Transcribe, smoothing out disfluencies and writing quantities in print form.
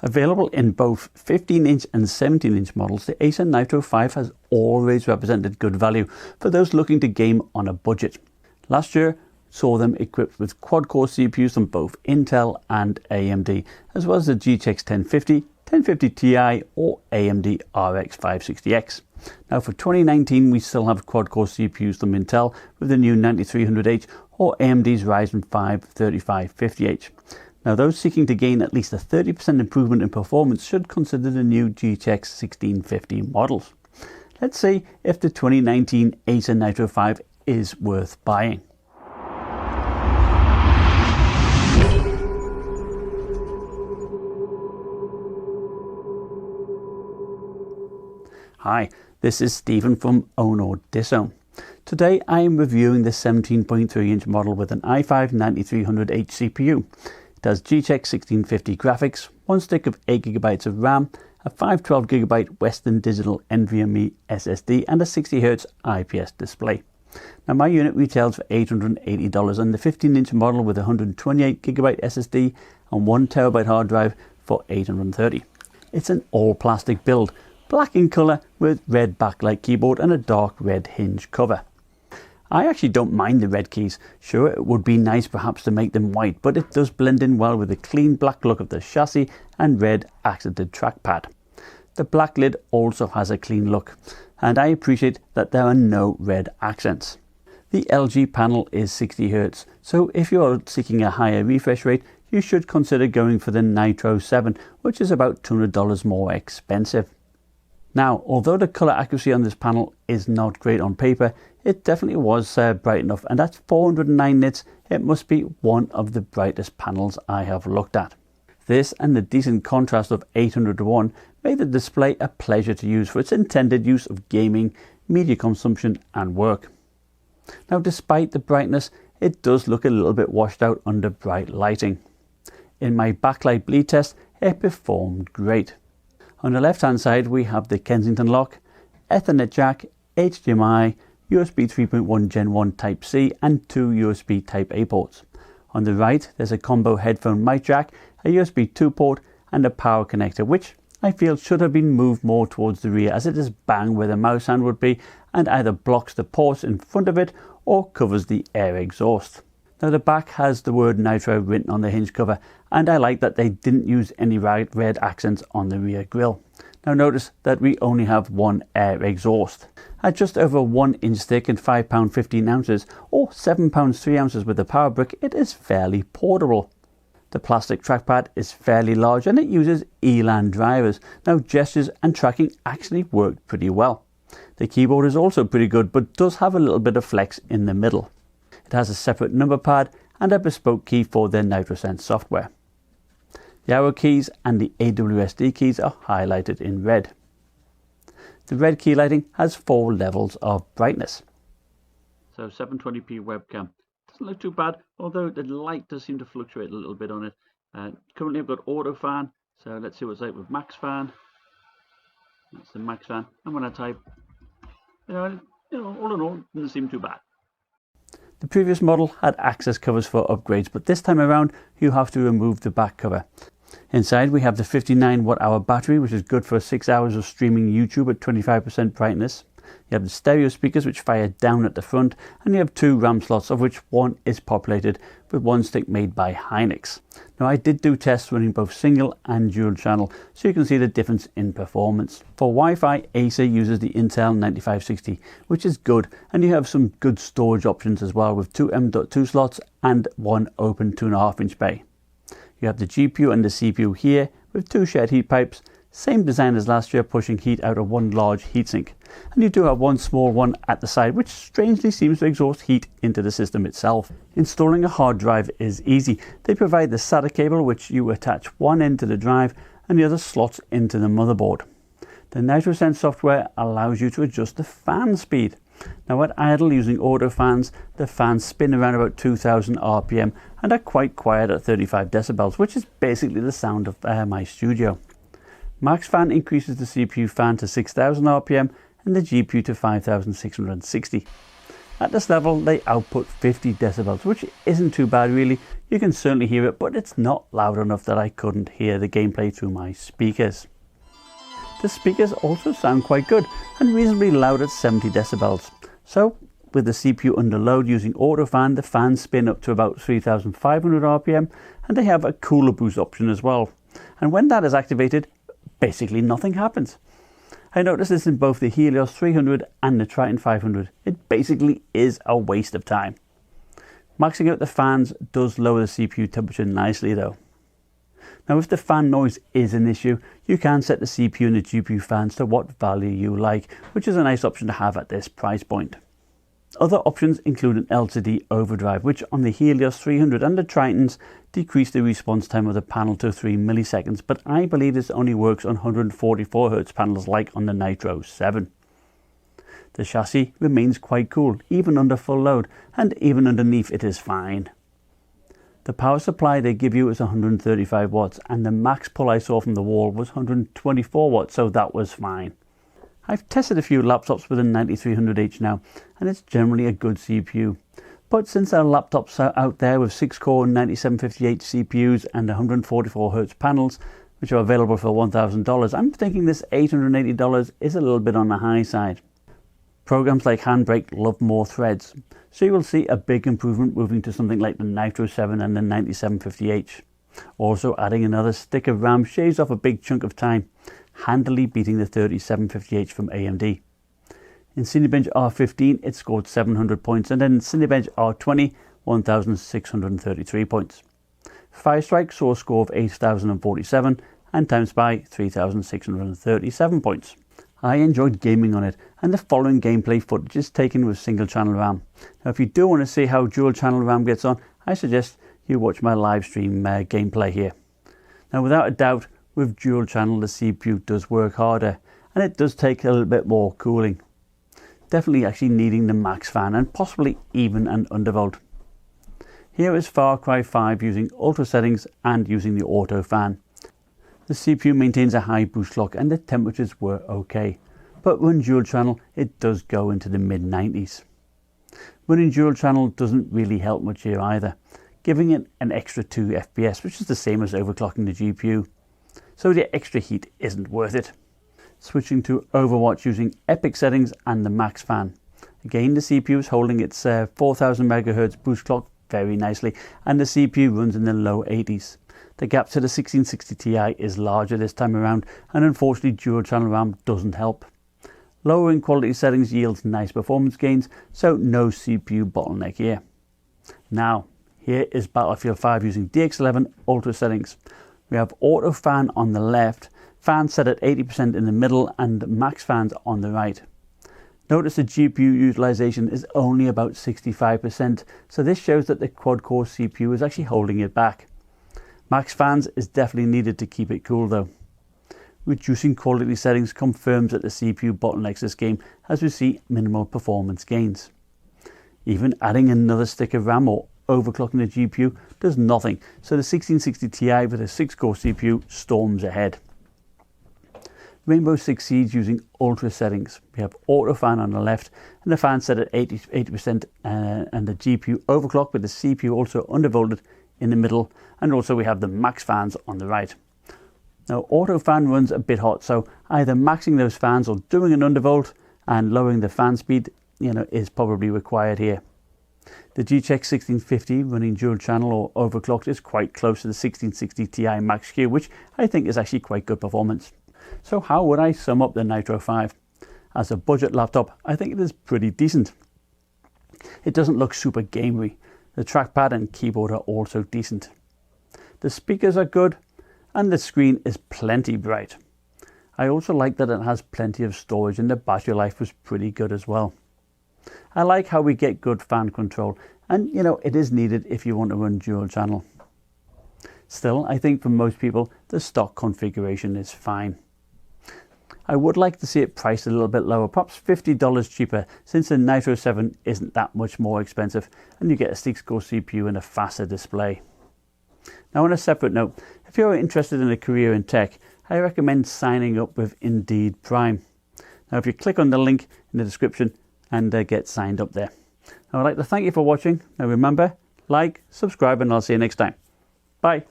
Available in both 15-inch and 17-inch models, the Acer Nitro 5 has always represented good value for those looking to game on a budget. Last year saw them equipped with quad-core CPUs from both Intel and AMD, as well as the GTX 1050, 1050 Ti or AMD RX 560X. Now for 2019 we still have quad-core CPUs from Intel with the new 9300H or AMD's Ryzen 5 3550H. Now those seeking to gain at least a 30% improvement in performance should consider the new GTX 1650 models. Let's see if the 2019 Acer Nitro 5 is worth buying. Hi, this is Stephen from OWNorDisown. Today I am reviewing the 17.3-inch model with an i5 9300H CPU. It has GTX 1650 graphics, one stick of 8GB of RAM, a 512GB Western Digital NVMe SSD and a 60Hz IPS display. Now my unit retails for $880 and the 15-inch model with a 128GB SSD and 1TB hard drive for $830. It's an all-plastic build, black in colour with red backlight keyboard and a dark red hinge cover. I actually don't mind the red keys. Sure, it would be nice perhaps to make them white, but it does blend in well with the clean black look of the chassis and red accented trackpad. The black lid also has a clean look, and I appreciate that there are no red accents. The LG panel is 60Hz, so if you are seeking a higher refresh rate, you should consider going for the Nitro 7, which is about $200 more expensive. Now, although the colour accuracy on this panel is not great on paper, it definitely was bright enough, and at 409 nits, it must be one of the brightest panels I have looked at. This and the decent contrast of 800:1 made the display a pleasure to use for its intended use of gaming, media consumption and work. Now despite the brightness, it does look a little bit washed out under bright lighting. In my backlight bleed test, it performed great. On the left hand side we have the Kensington lock, Ethernet jack, HDMI, USB 3.1 Gen 1 Type-C and two USB Type-A ports. On the right there's a combo headphone mic jack, a USB 2 port and a power connector, which I feel should have been moved more towards the rear as it is bang where the mouse hand would be and either blocks the ports in front of it or covers the air exhaust. Now the back has the word Nitro written on the hinge cover, and I like that they didn't use any red accents on the rear grille. Now notice that we only have one air exhaust. At just over 1 inch thick and £5 15 ounces or £7 3 ounces with the power brick, it is fairly portable. The plastic trackpad is fairly large and it uses ELAN drivers. Now gestures and tracking actually worked pretty well. The keyboard is also pretty good but does have a little bit of flex in the middle. It has a separate number pad and a bespoke key for their NitroSense software. The arrow keys and the AWSD keys are highlighted in red. The red key lighting has 4 levels of brightness. So 720p webcam. Doesn't look too bad, although the light does seem to fluctuate a little bit on it. Currently I've got auto fan, so let's see what it's like with max fan. That's the max fan. And when I type, all in all, it doesn't seem too bad. The previous model had access covers for upgrades, but this time around you have to remove the back cover. Inside we have the 59 watt-hour battery, which is good for 6 hours of streaming YouTube at 25% brightness. You have the stereo speakers which fire down at the front, and you have 2 RAM slots, of which one is populated with one stick made by Hynix. Now I did do tests running both single and dual channel, so you can see the difference in performance. For Wi-Fi, Acer uses the Intel 9560, which is good, and you have some good storage options as well with 2 M.2 slots and one open 2.5-inch bay. You have the GPU and the CPU here with 2 shared heat pipes, same design as last year, pushing heat out of one large heatsink. And you do have one small one at the side, which strangely seems to exhaust heat into the system itself. Installing a hard drive is easy. They provide the SATA cable, which you attach one end to the drive and the other slots into the motherboard. The NitroSense software allows you to adjust the fan speed. Now at idle using auto fans, the fans spin around about 2000 RPM and are quite quiet at 35 decibels, which is basically the sound of my studio. Max fan increases the CPU fan to 6000 RPM and the GPU to 5660. At this level they output 50 decibels, which isn't too bad really. You can certainly hear it, but it's not loud enough that I couldn't hear the gameplay through my speakers. The speakers also sound quite good and reasonably loud at 70 decibels. So with the CPU under load using auto fan, the fans spin up to about 3500 RPM, and they have a cooler boost option as well. And when that is activated, basically nothing happens. I noticed this in both the Helios 300 and the Triton 500. It basically is a waste of time. Maxing out the fans does lower the CPU temperature nicely though. Now if the fan noise is an issue, you can set the CPU and the GPU fans to what value you like, which is a nice option to have at this price point. Other options include an LCD overdrive, which on the Helios 300 and the Tritons decrease the response time of the panel to 3 milliseconds, but I believe this only works on 144Hz panels like on the Nitro 7. The chassis remains quite cool, even under full load, and even underneath it is fine. The power supply they give you is 135 watts, and the max pull I saw from the wall was 124 watts, so that was fine. I've tested a few laptops with a 9300H now, and it's generally a good CPU. But since there are laptops out there with 6-core 9750H CPUs and 144Hz panels, which are available for $1,000, I'm thinking this $880 is a little bit on the high side. Programs like Handbrake love more threads, so you will see a big improvement moving to something like the Nitro 7 and the 9750H. Also, adding another stick of RAM shaves off a big chunk of time, handily beating the 3750H from AMD. In Cinebench R15 it scored 700 points, and then Cinebench R20 1633 points. Firestrike saw a score of 8047 and TimeSpy 3637 points. I enjoyed gaming on it, and the following gameplay footage is taken with single channel RAM. Now if you do want to see how dual channel RAM gets on, I suggest you watch my live stream gameplay here. Now without a doubt, with dual channel the CPU does work harder, and it does take a little bit more cooling. Definitely actually needing the max fan and possibly even an undervolt. Here is Far Cry 5 using ultra settings and using the auto fan. The CPU maintains a high boost clock and the temperatures were okay, but when dual channel it does go into the mid 90s. Running dual channel doesn't really help much here either, giving it an extra 2 FPS, which is the same as overclocking the GPU. So the extra heat isn't worth it. Switching to Overwatch using Epic settings and the max fan. Again, the CPU is holding its 4000 MHz boost clock very nicely, and the CPU runs in the low 80s. The gap to the 1660 Ti is larger this time around, and unfortunately dual channel RAM doesn't help. Lowering quality settings yields nice performance gains, so no CPU bottleneck here. Now, here is Battlefield 5 using DX11 Ultra settings. We have auto fan on the left, fans set at 80% in the middle, and max fans on the right. Notice the GPU utilization is only about 65%, so this shows that the quad-core CPU is actually holding it back. Max fans is definitely needed to keep it cool though. Reducing quality settings confirms that the CPU bottlenecks this game, as we see minimal performance gains. Even adding another stick of RAM or overclocking the GPU does nothing, so the 1660 Ti with a 6-core CPU storms ahead. Rainbow Six Siege using ultra settings. We have auto fan on the left and the fan set at 80% and the GPU overclock with the CPU also undervolted in the middle, and also we have the max fans on the right. Now auto fan runs a bit hot, so either maxing those fans or doing an undervolt and lowering the fan speed is probably required here. The GTX 1650 running dual channel or overclocked is quite close to the 1660 Ti Max Q, which I think is actually quite good performance. So how would I sum up the Nitro 5? As a budget laptop, I think it is pretty decent. It doesn't look super gamery. The trackpad and keyboard are also decent. The speakers are good and the screen is plenty bright. I also like that it has plenty of storage and the battery life was pretty good as well. I like how we get good fan control, and it is needed if you want to run dual channel. Still, I think for most people the stock configuration is fine. I would like to see it priced a little bit lower, perhaps $50 cheaper, since the Nitro 7 isn't that much more expensive and you get a 6-core CPU and a faster display. Now on a separate note, if you're interested in a career in tech, I recommend signing up with Indeed Prime. Now if you click on the link in the description and get signed up there. I would like to thank you for watching. Now remember, like, subscribe, and I'll see you next time. Bye.